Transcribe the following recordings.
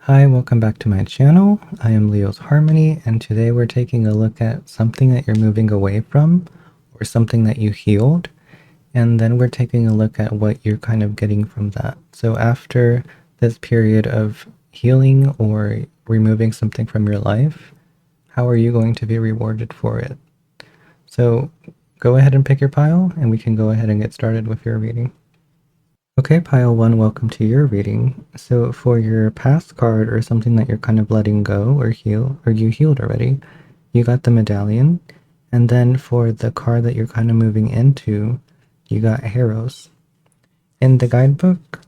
Hi, welcome back to my channel. I am Leo's Harmony, and today we're taking a look at something that you're moving away from or something that you healed, and then we're taking a look at what you're kind of getting from that. So after this period of healing or removing something from your life, how are you going to be rewarded for it? So go ahead and pick your pile, and we can go ahead and get started with your reading. Okay, pile one, welcome to your reading. So for your past card or something that you're kind of letting go or heal, or you healed already, you got the medallion. And then for the card that you're kind of moving into, you got Heros. In the guidebook,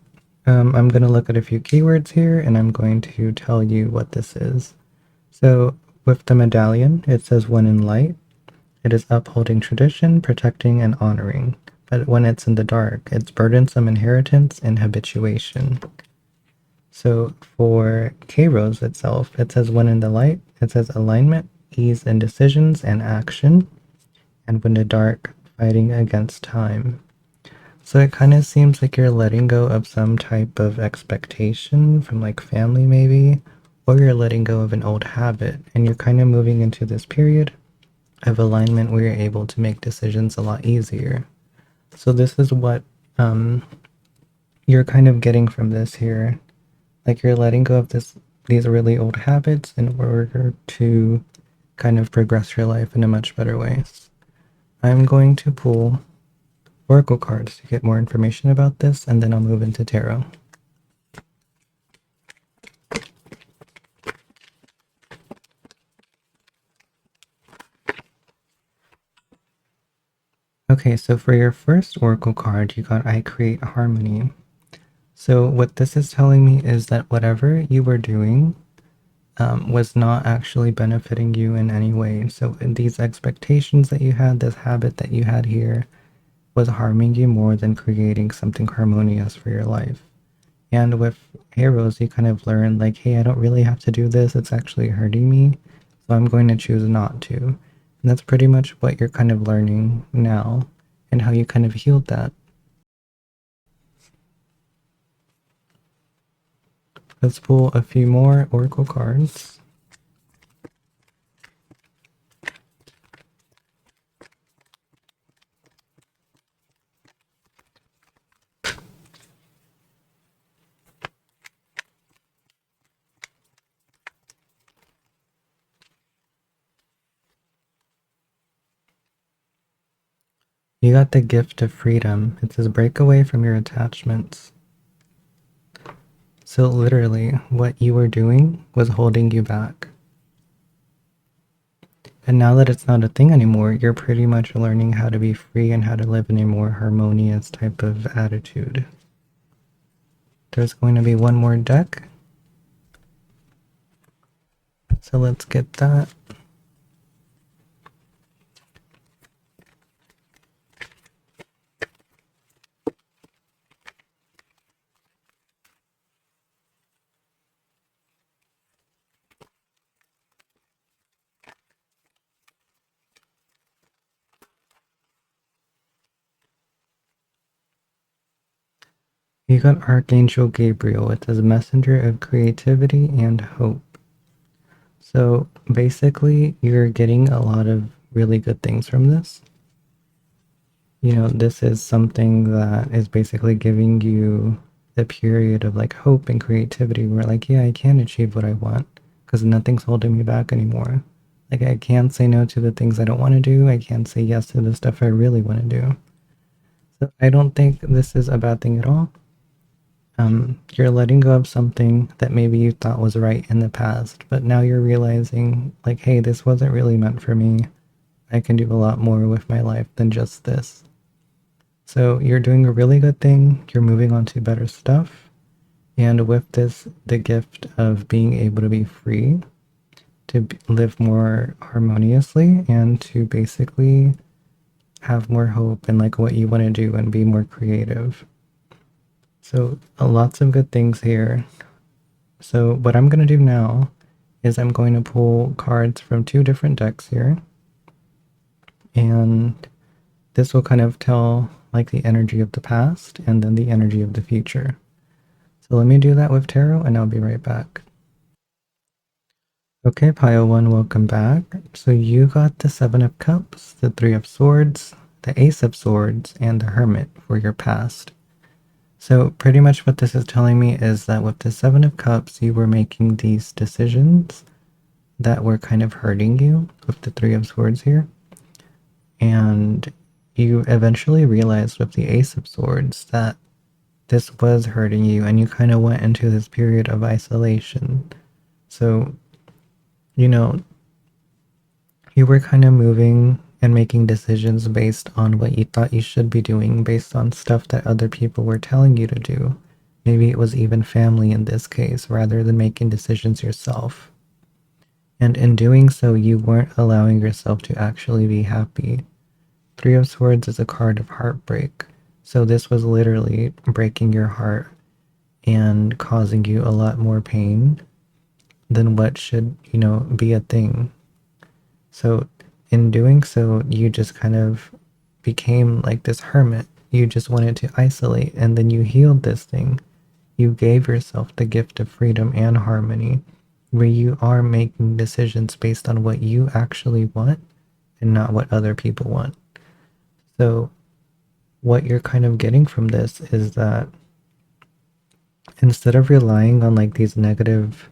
I'm going to look at a few keywords here and I'm going to tell you what this is. So with the medallion, it says when in light, it is upholding tradition, protecting, and honoring. But when it's in the dark, it's burdensome inheritance and habituation. So for Kairos itself, it says when in the light, it says alignment, ease in decisions and action, and when in the dark, fighting against time. So it kind of seems like you're letting go of some type of expectation from like family maybe, or you're letting go of an old habit and you're kind of moving into this period of alignment where you're able to make decisions a lot easier. So this is what you're kind of getting from this here. Like you're letting go of these really old habits in order to kind of progress your life in a much better way. I'm going to pull oracle cards to get more information about this, and then I'll move into tarot. Okay, so for your first oracle card, you got I create harmony. So what this is telling me is that whatever you were doing was not actually benefiting you in any way. So these expectations that you had, this habit that you had here, was harming you more than creating something harmonious for your life. And with Heros, you kind of learn like, hey, I don't really have to do this. It's actually hurting me. So I'm going to choose not to. And that's pretty much what you're kind of learning now and how you kind of healed that. Let's pull a few more oracle cards. You got the gift of freedom. It says break away from your attachments. So literally, what you were doing was holding you back. And now that it's not a thing anymore, you're pretty much learning how to be free and how to live in a more harmonious type of attitude. There's going to be one more deck. So let's get that. You got Archangel Gabriel. It says messenger of creativity and hope. So basically, you're getting a lot of really good things from this. You know, this is something that is basically giving you the period of like hope and creativity where like, yeah, I can achieve what I want because nothing's holding me back anymore. Like I can say no to the things I don't want to do. I can say yes to the stuff I really want to do. So I don't think this is a bad thing at all. You're letting go of something that maybe you thought was right in the past, but now you're realizing like, hey, this wasn't really meant for me. I can do a lot more with my life than just this. So you're doing a really good thing. You're moving on to better stuff. And with this, the gift of being able to be free, to live more harmoniously, and to basically have more hope in like what you want to do and be more creative. So lots of good things here. So what I'm going to do now is I'm going to pull cards from two different decks here. And this will kind of tell like the energy of the past and then the energy of the future. So let me do that with tarot and I'll be right back. Okay, Pile 1, welcome back. So you got the Seven of Cups, the Three of Swords, the Ace of Swords, and the Hermit for your past. So pretty much what this is telling me is that with the Seven of Cups, you were making these decisions that were kind of hurting you with the Three of Swords here. And you eventually realized with the Ace of Swords that this was hurting you, and you kind of went into this period of isolation. So, you know, you were kind of moving and making decisions based on what you thought you should be doing, based on stuff that other people were telling you to do. Maybe it was even family in this case, rather than making decisions yourself. And in doing so, you weren't allowing yourself to actually be happy. Three of Swords is a card of heartbreak. So this was literally breaking your heart and causing you a lot more pain than what should, be a thing. So in doing so, you just kind of became like this hermit. You just wanted to isolate, and then you healed this thing. You gave yourself the gift of freedom and harmony, where you are making decisions based on what you actually want and not what other people want. So what you're kind of getting from this is that instead of relying on like these negative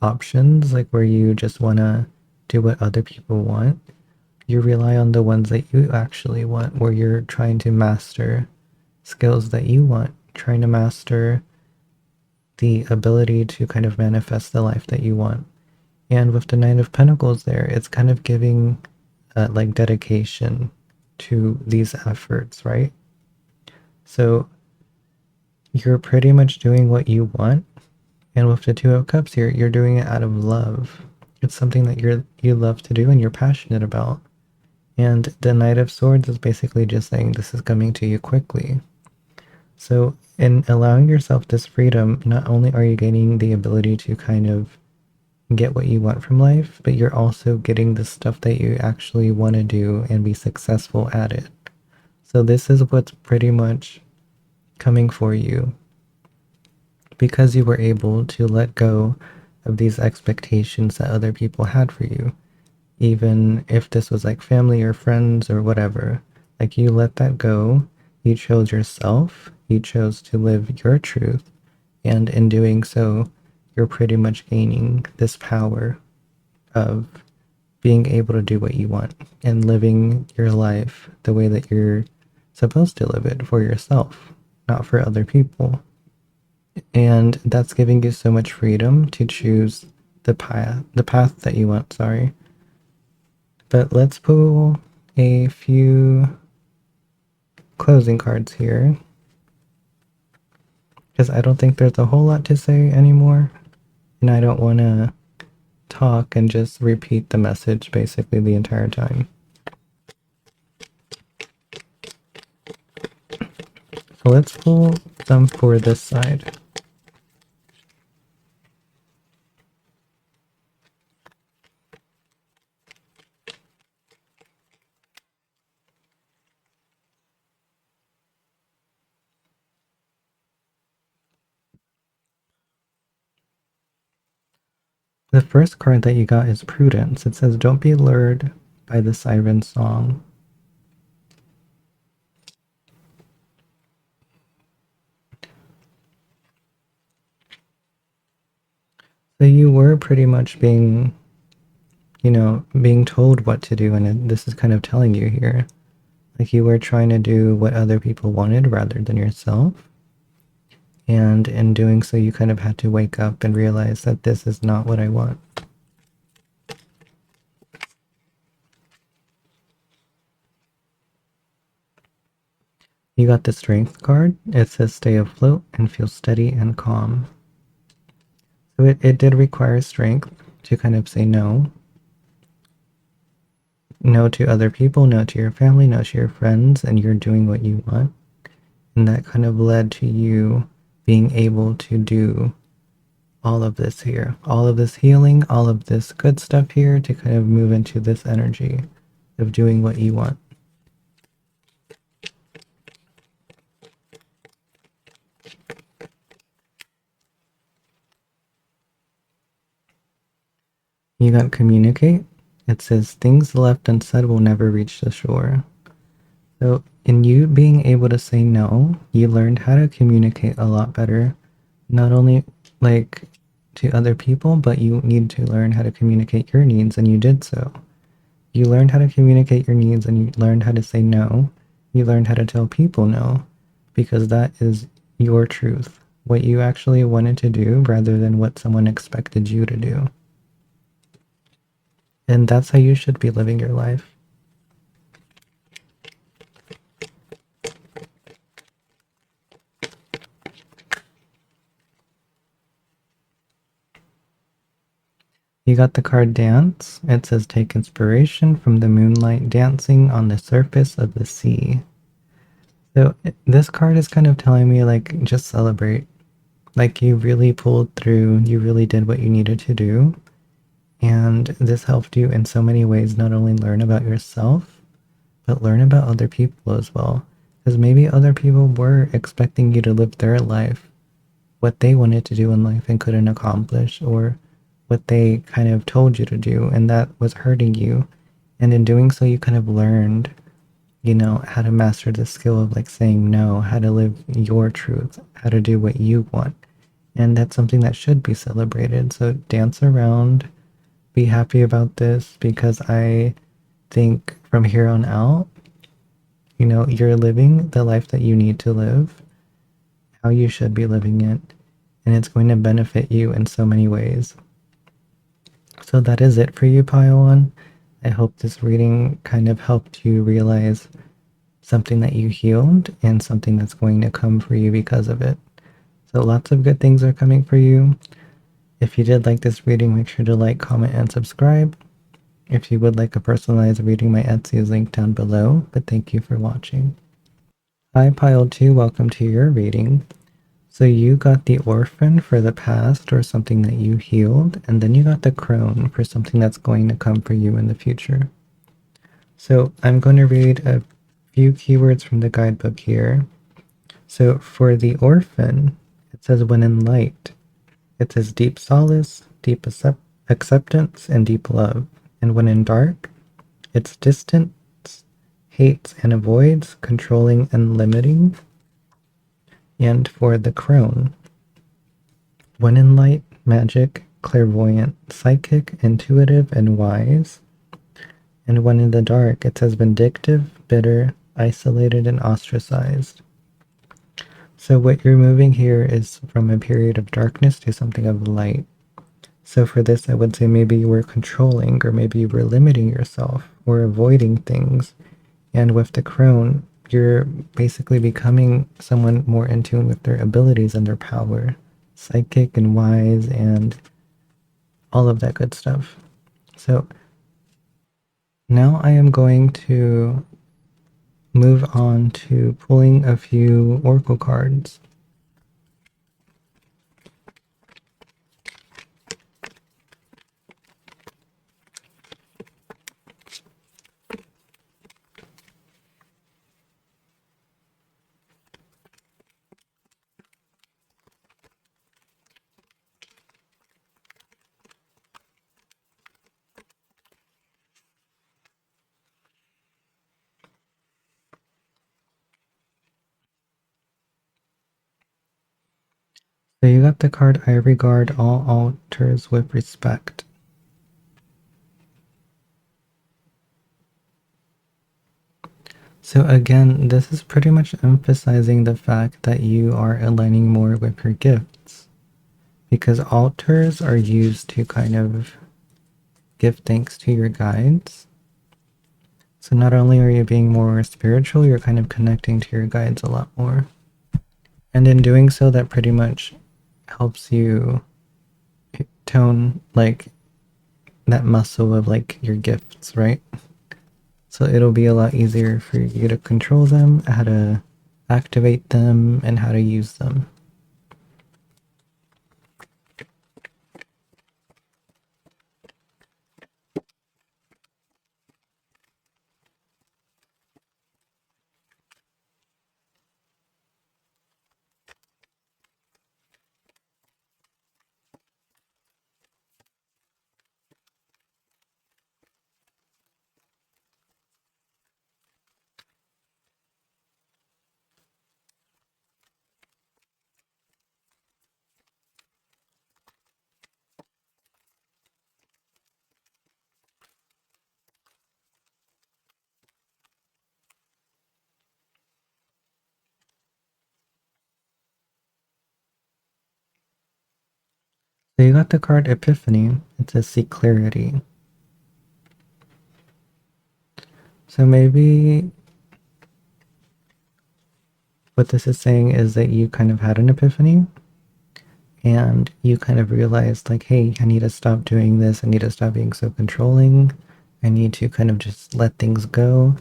options, like where you just want to do what other people want, you rely on the ones that you actually want, where you're trying to master skills that you want, trying to master the ability to kind of manifest the life that you want. And with the Nine of Pentacles there, it's kind of giving like dedication to these efforts, right? So you're pretty much doing what you want. And with the Two of Cups here, you're doing it out of love. It's something that you love to do and you're passionate about. And the Knight of Swords is basically just saying this is coming to you quickly. So in allowing yourself this freedom, not only are you gaining the ability to kind of get what you want from life, but you're also getting the stuff that you actually want to do and be successful at it. So this is what's pretty much coming for you because you were able to let go of these expectations that other people had for you. Even if this was like family or friends or whatever, like you let that go. You chose yourself, you chose to live your truth, and in doing so, you're pretty much gaining this power of being able to do what you want and living your life the way that you're supposed to live it for yourself, not for other people. And that's giving you so much freedom to choose the path that you want, sorry. But let's pull a few closing cards here because I don't think there's a whole lot to say anymore, and I don't want to talk and just repeat the message basically the entire time. So let's pull some for this side. The first card that you got is Prudence. It says, don't be lured by the siren song. So you were pretty much being told what to do, and this is kind of telling you here. Like you were trying to do what other people wanted rather than yourself. And in doing so, you kind of had to wake up and realize that this is not what I want. You got the Strength card. It says stay afloat and feel steady and calm. So it did require strength to kind of say no. No to other people, no to your family, no to your friends, and you're doing what you want. And that kind of led to you being able to do all of this here, all of this healing, all of this good stuff here to kind of move into this energy of doing what you want. You got communicate. It says things left unsaid will never reach the shore. So, in you being able to say no, you learned how to communicate a lot better, not only like to other people, but you need to learn how to communicate your needs, and you did so. You learned how to communicate your needs and you learned how to say no. You learned how to tell people no because that is your truth, what you actually wanted to do rather than what someone expected you to do. And that's how you should be living your life. You got the card dance. It says take inspiration from the moonlight dancing on the surface of the sea. So this card is kind of telling me like just celebrate. Like you really pulled through, you really did what you needed to do. And this helped you in so many ways, not only learn about yourself, but learn about other people as well. Because maybe other people were expecting you to live their life, what they wanted to do in life and couldn't accomplish, or what they kind of told you to do, and that was hurting you. And in doing so, you kind of learned, how to master the skill of like saying no, how to live your truth, how to do what you want. And that's something that should be celebrated. So dance around, be happy about this because I think from here on out, you're living the life that you need to live, how you should be living it, and it's going to benefit you in so many ways. So that is it for you, Paiwan. I hope this reading kind of helped you realize something that you healed and something that's going to come for you because of it. So lots of good things are coming for you. If you did like this reading, make sure to like, comment, and subscribe. If you would like a personalized reading, my Etsy is linked down below, but thank you for watching. Hi Pile 2, welcome to your reading. So you got the Orphan for the past or something that you healed, and then you got the Crone for something that's going to come for you in the future. So I'm going to read a few keywords from the guidebook here. So for the Orphan, it says when in light. It says deep solace, deep acceptance, and deep love. And when in dark, it's distance, hates and avoids, controlling and limiting. And for the crone, when in light, magic, clairvoyant, psychic, intuitive, and wise. And when in the dark, it says vindictive, bitter, isolated, and ostracized. So what you're moving here is from a period of darkness to something of light. So for this, I would say maybe you were controlling or maybe you were limiting yourself or avoiding things. And with the crone, you're basically becoming someone more in tune with their abilities and their power, psychic and wise and all of that good stuff. So now I am going to move on to pulling a few oracle cards. So you got the card I regard all altars with respect. So again, this is pretty much emphasizing the fact that you are aligning more with your gifts because altars are used to kind of give thanks to your guides. So not only are you being more spiritual, you're kind of connecting to your guides a lot more. And in doing so, that pretty much helps you tone like that muscle of like your gifts, right? So it'll be a lot easier for you to control them, how to activate them, and how to use them. So you got the card Epiphany. It says seek clarity. So maybe what this is saying is that you kind of had an epiphany and you kind of realized like, hey, I need to stop doing this. I need to stop being so controlling. I need to kind of just let things go.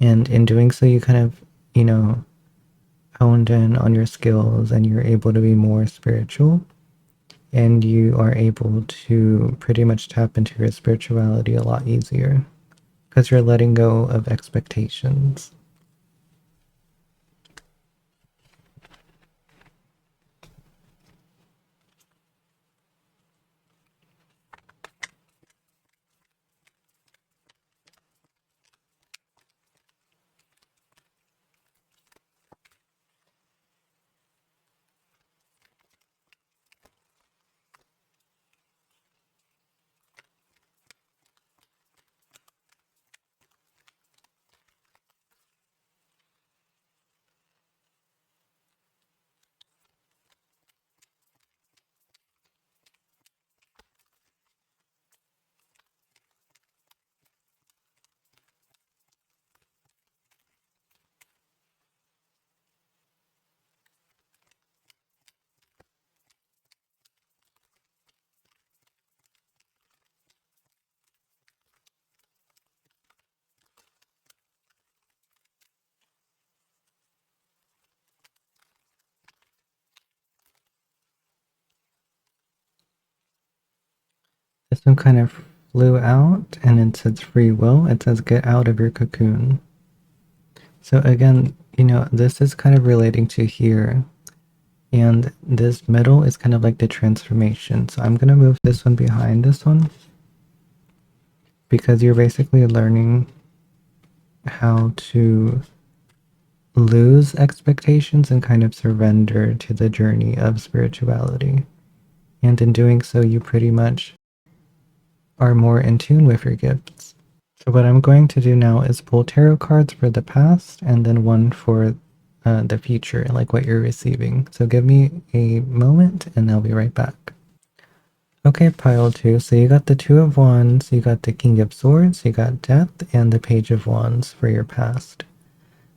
And in doing so, you kind of, honed in on your skills and you're able to be more spiritual. And you are able to pretty much tap into your spirituality a lot easier because you're letting go of expectations. This one kind of flew out and it says free will. It says get out of your cocoon. So again, this is kind of relating to here. And this middle is kind of like the transformation. So I'm going to move this one behind this one because you're basically learning how to lose expectations and kind of surrender to the journey of spirituality. And in doing so, you pretty much are more in tune with your gifts. So what I'm going to do now is pull tarot cards for the past and then one for the future, like what you're receiving. So give me a moment and I'll be right back. Okay, pile two. So you got the Two of Wands, you got the King of Swords, you got Death, and the Page of Wands for your past.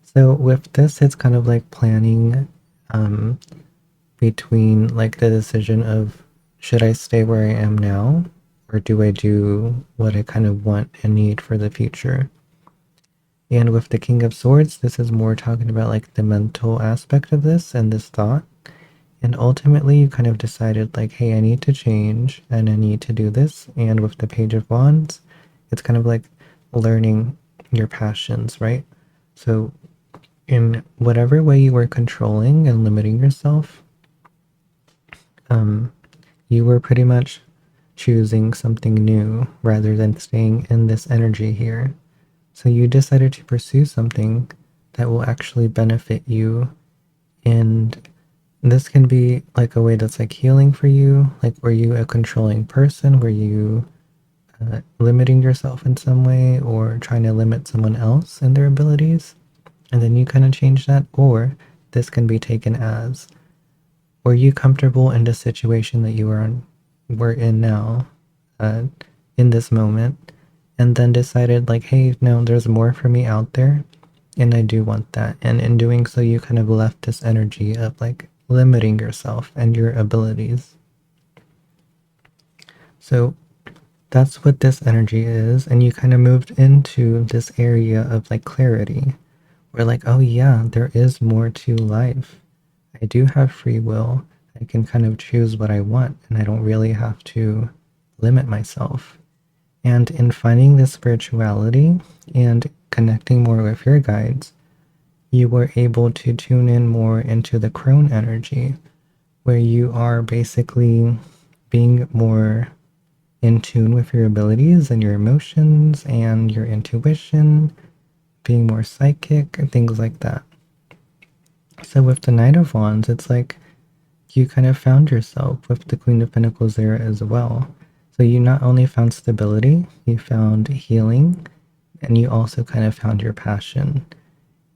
So with this, it's kind of like planning between like the decision of should I stay where I am now or do I do what I kind of want and need for the future? And with the King of Swords, this is more talking about like the mental aspect of this and this thought. And ultimately, you kind of decided like, hey, I need to change and I need to do this. And with the Page of Wands, it's kind of like learning your passions, right? So in whatever way you were controlling and limiting yourself, you were pretty much choosing something new rather than staying in this energy here. So you decided to pursue something that will actually benefit you. And this can be like a way that's like healing for you. Like, were you a controlling person? Were you limiting yourself in some way or trying to limit someone else and their abilities? And then you kind of change that. Or this can be taken as, were you comfortable in the situation that were in now, uh, in this moment, and then decided like, hey, no, there's more for me out there, and I do want that. And in doing so, you kind of left this energy of like limiting yourself and your abilities. So that's what this energy is, and you kind of moved into this area of like clarity, where like, oh yeah, there is more to life. I do have free will. I can kind of choose what I want, and I don't really have to limit myself. And in finding this spirituality and connecting more with your guides, you were able to tune in more into the crone energy, where you are basically being more in tune with your abilities and your emotions and your intuition, being more psychic, things like that. So with the Knight of Wands, it's like you kind of found yourself with the Queen of Pentacles there as well. So you not only found stability, you found healing, and you also kind of found your passion.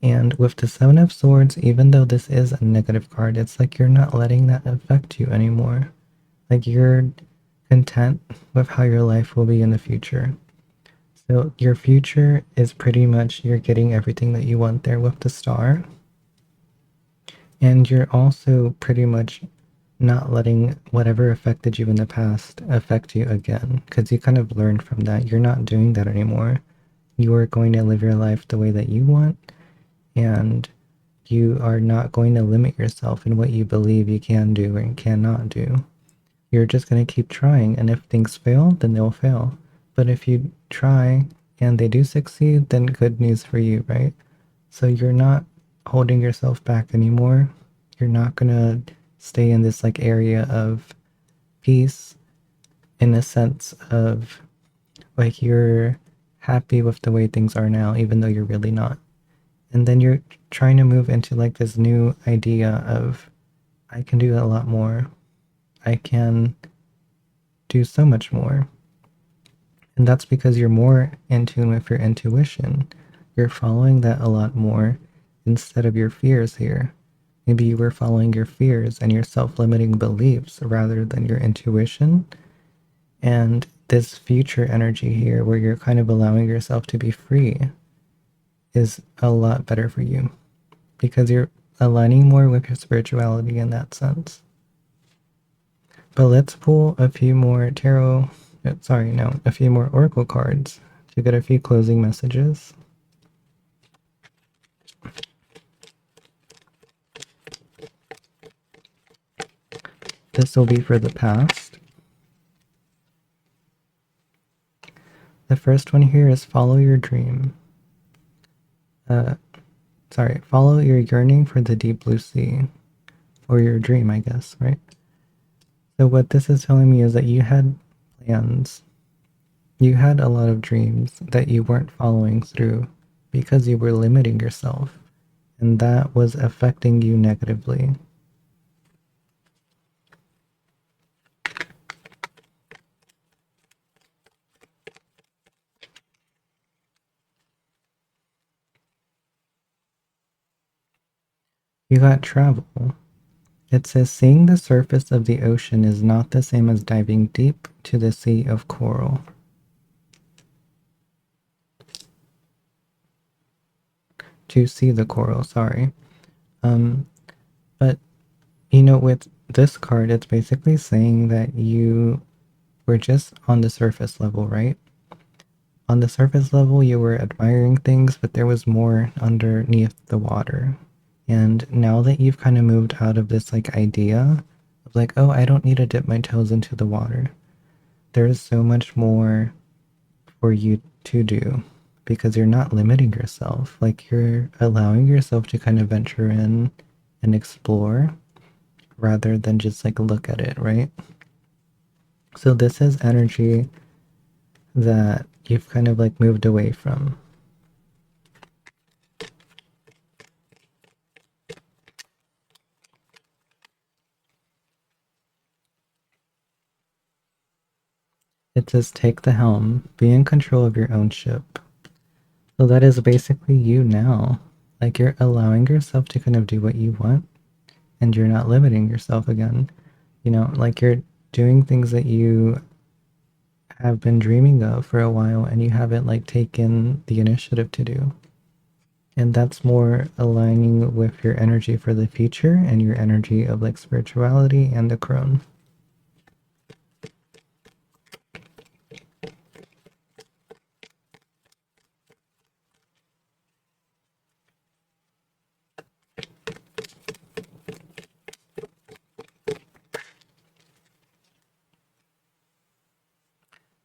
And with the Seven of Swords, even though this is a negative card, it's like you're not letting that affect you anymore. Like you're content with how your life will be in the future. So your future is pretty much you're getting everything that you want there with the star. And you're also pretty much not letting whatever affected you in the past affect you again because you kind of learned from that. You're not doing that anymore. You are going to live your life the way that you want, and you are not going to limit yourself in what you believe you can do and cannot do. You're just going to keep trying, and if things fail, then they'll fail. But if you try and they do succeed, then good news for you, right? So you're not holding yourself back anymore. You're not going to stay in this like area of peace in a sense of like you're happy with the way things are now, even though you're really not. And then you're trying to move into like this new idea of I can do a lot more. I can do so much more. And that's because you're more in tune with your intuition. You're following that a lot more instead of your fears here. Maybe you were following your fears and your self limiting beliefs rather than your intuition. And this future energy here, where you're kind of allowing yourself to be free, is a lot better for you because you're aligning more with your spirituality in that sense. But let's pull a few more tarot, sorry, no, a few more oracle cards to get a few closing messages. This will be for the past. The first one here is follow your dream. Follow your yearning for the deep blue sea. Or your dream, I guess, right? So what this is telling me is that you had plans. You had a lot of dreams that you weren't following through because you were limiting yourself, and that was affecting you negatively. You got travel. It says seeing the surface of the ocean is not the same as diving deep to the sea of coral. To see the coral, sorry. But you know, with this card, it's basically saying that you were just on the surface level, right? On the surface level, you were admiring things, but there was more underneath the water. And now that you've kind of moved out of this like idea of like, oh, I don't need to dip my toes into the water, there's so much more for you to do because you're not limiting yourself. Like you're allowing yourself to kind of venture in and explore rather than just like look at it, right? So this is energy that you've kind of like moved away from. It says take the helm, be in control of your own ship. So that is basically you now. Like you're allowing yourself to kind of do what you want and you're not limiting yourself again. You know, like you're doing things that you have been dreaming of for a while and you haven't like taken the initiative to do. And that's more aligning with your energy for the future and your energy of like spirituality and the crone.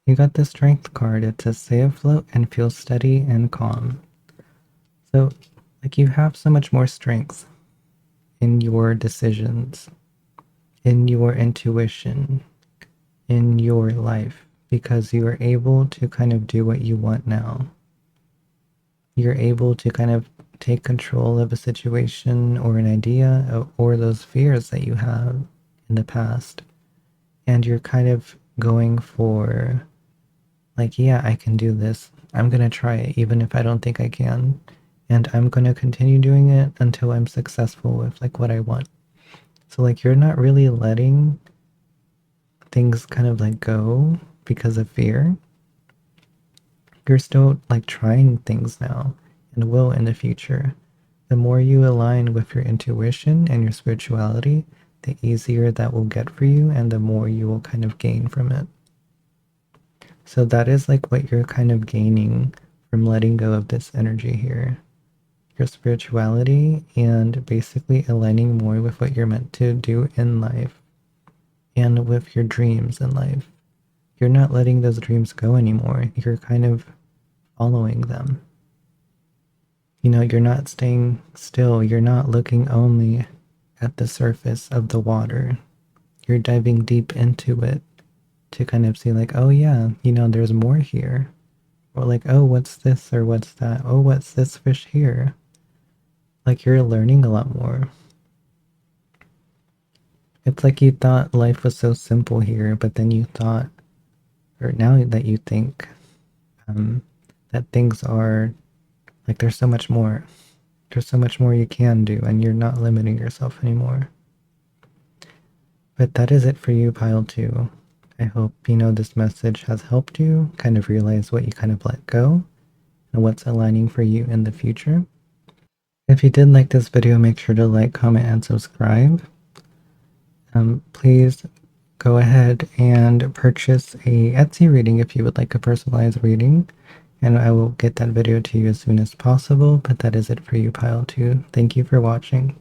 You got the strength card. It says stay afloat and feel steady and calm. So like you have so much more strength in your decisions, in your intuition, in your life, because you are able to kind of do what you want now. You're able to kind of take control of a situation or an idea or those fears that you have in the past. And you're kind of going for, like, yeah, I can do this. I'm going to try it even if I don't think I can. And I'm going to continue doing it until I'm successful with like what I want. So like you're not really letting things kind of like go because of fear, you're still like trying things now and will in the future. The more you align with your intuition and your spirituality, the easier that will get for you and the more you will kind of gain from it. So that is like what you're kind of gaining from letting go of this energy here. Your spirituality and basically aligning more with what you're meant to do in life and with your dreams in life. You're not letting those dreams go anymore. You're kind of following them. You know, you're not staying still. You're not looking only at the surface of the water. You're diving deep into it to kind of see, like, oh, yeah, you know, there's more here. Or like, oh, what's this or what's that? Oh, what's this fish here? Like, you're learning a lot more. It's like you thought life was so simple here, but then you thought, or now that you think, that things are like there's so much more. There's so much more you can do, and you're not limiting yourself anymore. But that is it for you, Pile 2. I hope, you know, this message has helped you kind of realize what you kind of let go and what's aligning for you in the future. If you did like this video, make sure to like, comment, and subscribe. Please go ahead and purchase a Etsy reading if you would like a personalized reading, and I will get that video to you as soon as possible. But that is it for you, Pile 2. Thank you for watching.